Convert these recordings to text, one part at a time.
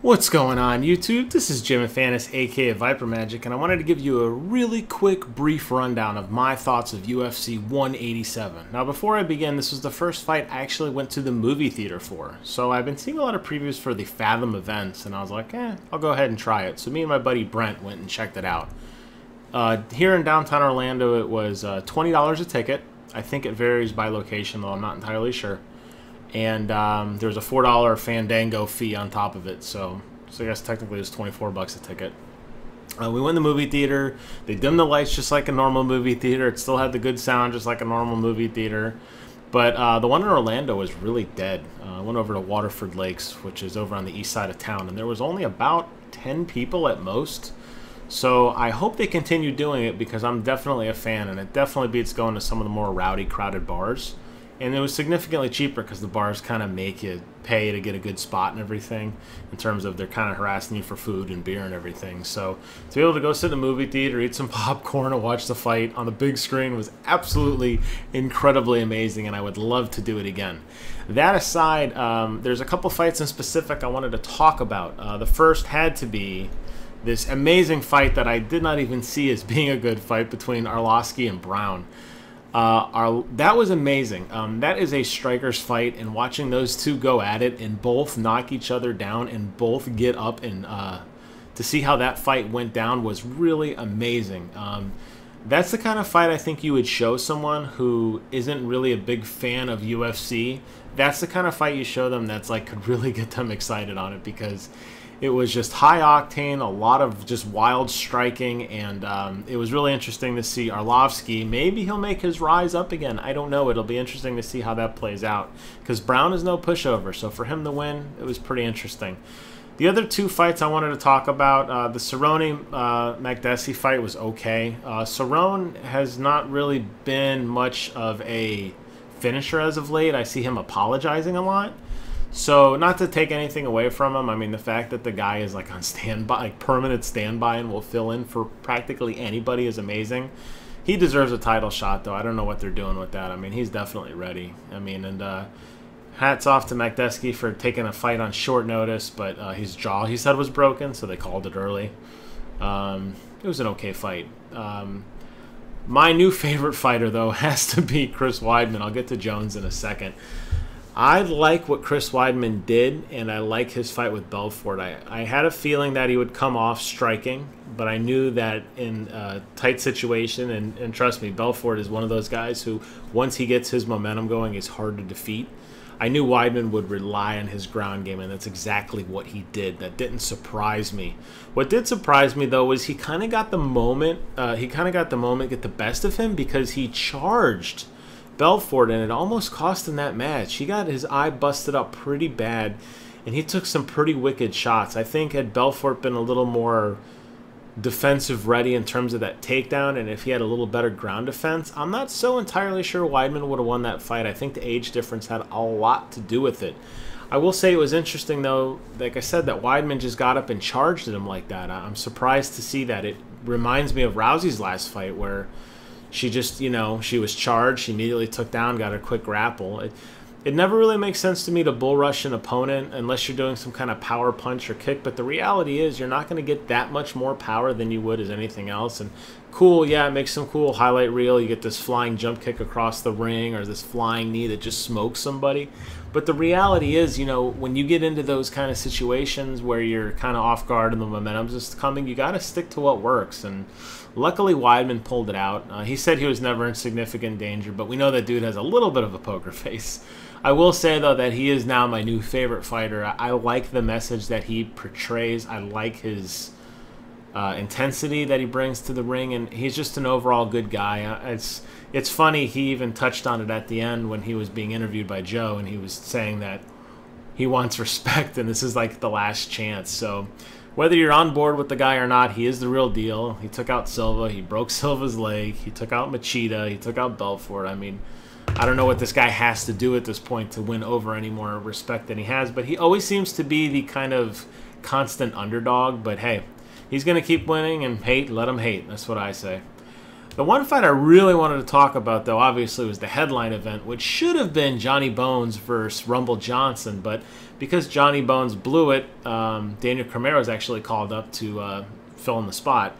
What's going on, YouTube? This is Jim Fanis, aka Viper Magic, and I wanted to give you a really quick, brief rundown of my thoughts of UFC 187. Now, before I begin, this was the first fight I actually went to the movie theater for. So I've been seeing a lot of previews for the Fathom events, and I was like, I'll go ahead and try it. So me and my buddy Brent went and checked it out. Here in downtown Orlando, it was $20 a ticket. I think it varies by location, though I'm not entirely sure. And there was a $4 Fandango fee on top of it, so I guess technically it was 24 bucks a ticket. We went in the movie theater. They dimmed the lights just like a normal movie theater. It still had the good sound just like a normal movie theater. But the one in Orlando was really dead. I went over to Waterford Lakes, which is over on the east side of town, and there was only about 10 people at most. So I hope they continue doing it because I'm definitely a fan, and it definitely beats going to some of the more rowdy, crowded bars. And it was significantly cheaper because the bars kind of make you pay to get a good spot and everything, in terms of they're kind of harassing you for food and beer and everything. So to be able to go sit in a movie theater, eat some popcorn, and watch the fight on the big screen was absolutely incredibly amazing, and I would love to do it again. That aside, there's a couple fights in specific I wanted to talk about. The first had to be this amazing fight that I did not even see as being a good fight between Arlovski and Brown. That was amazing. That is a striker's fight, and watching those two go at it and both knock each other down and both get up and to see how that fight went down was really amazing. That's the kind of fight I think you would show someone who isn't really a big fan of UFC. That's the kind of fight you show them that's like could really get them excited on it, because it was just high octane, a lot of just wild striking, and it was really interesting to see Arlovski. Maybe he'll make his rise up again. I don't know. It'll be interesting to see how that plays out, because Brown is no pushover, so for him to win, it was pretty interesting. The other two fights I wanted to talk about, the Cerrone-Makdessi fight was okay. Cerrone has not really been much of a finisher as of late. I see him apologizing a lot. So, not to take anything away from him, I mean, the fact that the guy is like on standby, like permanent standby, and will fill in for practically anybody is amazing. He deserves a title shot, though. I don't know what they're doing with that. I mean, he's definitely ready. I mean, and hats off to Makdessi for taking a fight on short notice, but his jaw, he said, was broken, so they called it early. It was an okay fight. My new favorite fighter, though, has to be Chris Weidman. I'll get to Jones in a second. I like what Chris Weidman did, and I like his fight with Belfort. I had a feeling that he would come off striking, but I knew that in a tight situation, and trust me, Belfort is one of those guys who, once he gets his momentum going, is hard to defeat. I knew Weidman would rely on his ground game, and that's exactly what he did. That didn't surprise me. What did surprise me, though, was he kind of got the moment. Get the best of him, because he charged Belfort, and it almost cost him that match. He got his eye busted up pretty bad, and he took some pretty wicked shots. I think had Belfort been a little more defensive ready in terms of that takedown, and if he had a little better ground defense, I'm not so entirely sure Weidman would have won that fight. I think the age difference had a lot to do with it. I will say it was interesting, though, like I said, that Weidman just got up and charged at him like that. I'm surprised to see that. It reminds me of Rousey's last fight, where she just, you know, she was charged, she immediately took down, got a quick grapple. It never really makes sense to me to bull rush an opponent unless you're doing some kind of power punch or kick, but the reality is you're not going to get that much more power than you would as anything else. And cool, yeah, it makes some cool highlight reel. You get this flying jump kick across the ring, or this flying knee that just smokes somebody. But the reality is, you know, when you get into those kind of situations where you're kind of off guard and the momentum's just coming, you got to stick to what works. And luckily, Weidman pulled it out. He said he was never in significant danger, but we know that dude has a little bit of a poker face. I will say, though, that he is now my new favorite fighter. I like the message that he portrays. I like his intensity that he brings to the ring, and he's just an overall good guy. It's funny, he even touched on it at the end when he was being interviewed by Joe, and he was saying that he wants respect, and this is like the last chance. So whether you're on board with the guy or not, he is the real deal. He took out Silva, he broke Silva's leg, he took out Machida, he took out Belfort. I mean, I don't know what this guy has to do at this point to win over any more respect than he has, but he always seems to be the kind of constant underdog. But hey, he's going to keep winning, and let him hate. That's what I say. The one fight I really wanted to talk about, though, obviously was the headline event, which should have been Johnny Bones versus Rumble Johnson, but because Johnny Bones blew it, Daniel Cormier was actually called up to fill in the spot.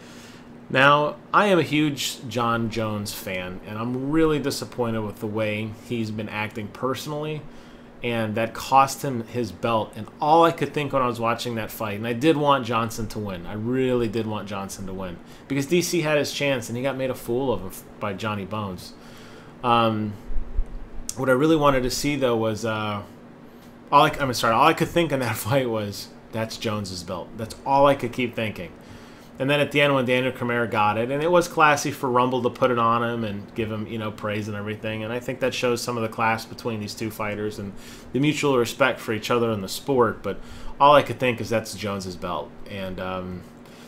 Now, I am a huge Jon Jones fan, and I'm really disappointed with the way he's been acting personally, and that cost him his belt. And all I could think when I was watching that fight, and I did want Johnson to win. I really did want Johnson to win, because DC had his chance, and he got made a fool of him by Johnny Bones. What I really wanted to see, though, was all I could think in that fight was, that's Jones's belt. That's all I could keep thinking. And then at the end, when Daniel Cormier got it, and it was classy for Rumble to put it on him and give him, praise and everything. And I think that shows some of the class between these two fighters and the mutual respect for each other in the sport. But all I could think is that's Jones's belt. And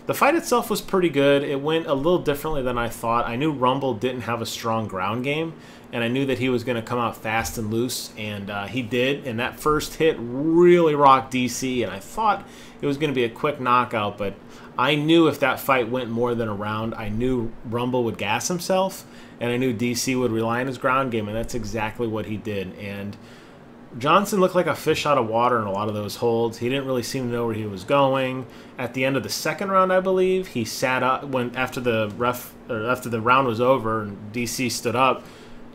the fight itself was pretty good. It went a little differently than I thought. I knew Rumble didn't have a strong ground game, and I knew that he was going to come out fast and loose, and he did. And that first hit really rocked DC, and I thought it was going to be a quick knockout, but I knew if that fight went more than a round, I knew Rumble would gas himself, and I knew DC would rely on his ground game, and that's exactly what he did. And Johnson looked like a fish out of water in a lot of those holds. He didn't really seem to know where he was going. At the end of the second round, I believe, he sat up after the round was over and DC stood up.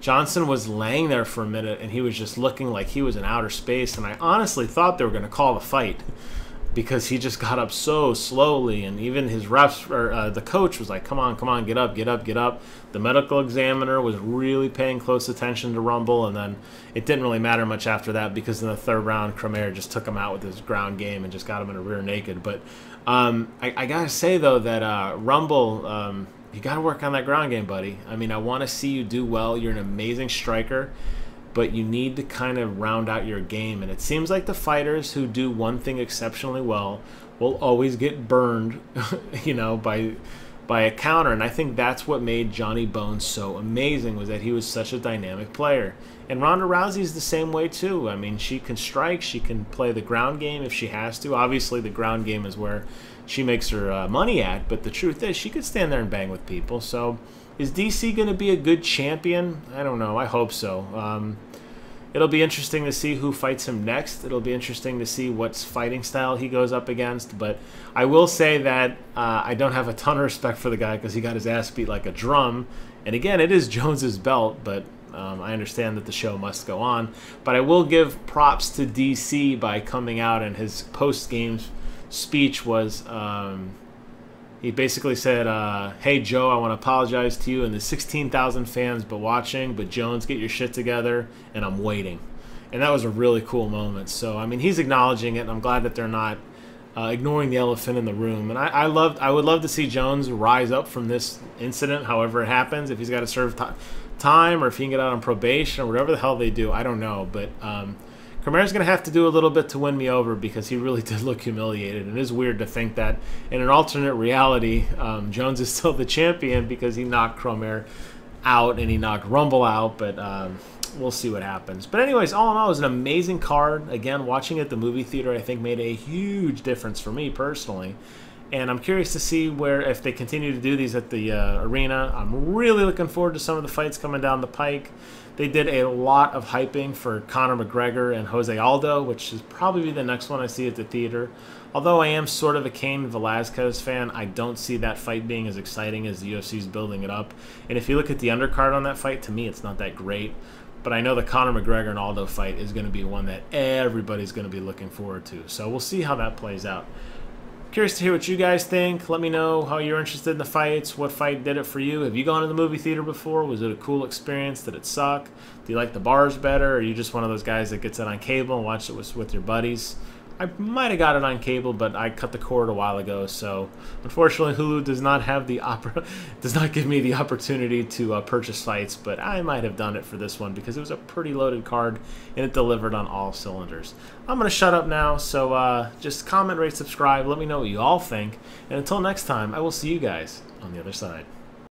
Johnson was laying there for a minute, and he was just looking like he was in outer space, and I honestly thought they were going to call the fight, because he just got up so slowly, and even his refs, or the coach was like, come on, get up, get up, get up. The medical examiner was really paying close attention to Rumble, and then it didn't really matter much after that, because in the third round, Cormier just took him out with his ground game and just got him in a rear naked. But I got to say, though, that Rumble, you got to work on that ground game, buddy. I mean, I want to see you do well. You're an amazing striker, but you need to kind of round out your game. And it seems like the fighters who do one thing exceptionally well will always get burned, by a counter. And I think that's what made Johnny Bones so amazing, was that he was such a dynamic player. And Ronda Rousey's the same way too. I mean, she can strike, she can play the ground game if she has to. Obviously, the ground game is where she makes her money at, but the truth is she could stand there and bang with people. So is DC going to be a good champion? I don't know. I hope so. It'll be interesting to see who fights him next. It'll be interesting to see what fighting style he goes up against. But I will say that I don't have a ton of respect for the guy, because he got his ass beat like a drum. And again, it is Jones's belt, but I understand that the show must go on. But I will give props to DC by coming out, and his post-game speech was... he basically said, hey, Joe, I want to apologize to you and the 16,000 fans watching, but Jones, get your shit together, and I'm waiting. And that was a really cool moment. So, I mean, he's acknowledging it, and I'm glad that they're not ignoring the elephant in the room. And I would love to see Jones rise up from this incident, however it happens, if he's got to serve time, or if he can get out on probation, or whatever the hell they do. I don't know, but... Cormier's going to have to do a little bit to win me over, because he really did look humiliated. And it is weird to think that in an alternate reality, Jones is still the champion, because he knocked Cormier out and he knocked Rumble out. But we'll see what happens. But anyways, all in all, it was an amazing card. Again, watching it at the movie theater, I think, made a huge difference for me personally. And I'm curious to see if they continue to do these at the arena. I'm really looking forward to some of the fights coming down the pike. They did a lot of hyping for Conor McGregor and Jose Aldo, which is probably the next one I see at the theater. Although I am sort of a Cain Velasquez fan, I don't see that fight being as exciting as the UFC is building it up. And if you look at the undercard on that fight, to me it's not that great. But I know the Conor McGregor and Aldo fight is going to be one that everybody's going to be looking forward to. So we'll see how that plays out. Curious to hear what you guys think. Let me know how you're interested in the fights. What fight did it for you? Have you gone to the movie theater before? Was it a cool experience? Did it suck? Do you like the bars better? Or are you just one of those guys that gets it on cable and watches it with your buddies? I might have got it on cable, but I cut the cord a while ago. So unfortunately, Hulu does not have does not give me the opportunity to purchase fights. But I might have done it for this one, because it was a pretty loaded card and it delivered on all cylinders. I'm gonna shut up now. So just comment, rate, subscribe. Let me know what you all think. And until next time, I will see you guys on the other side.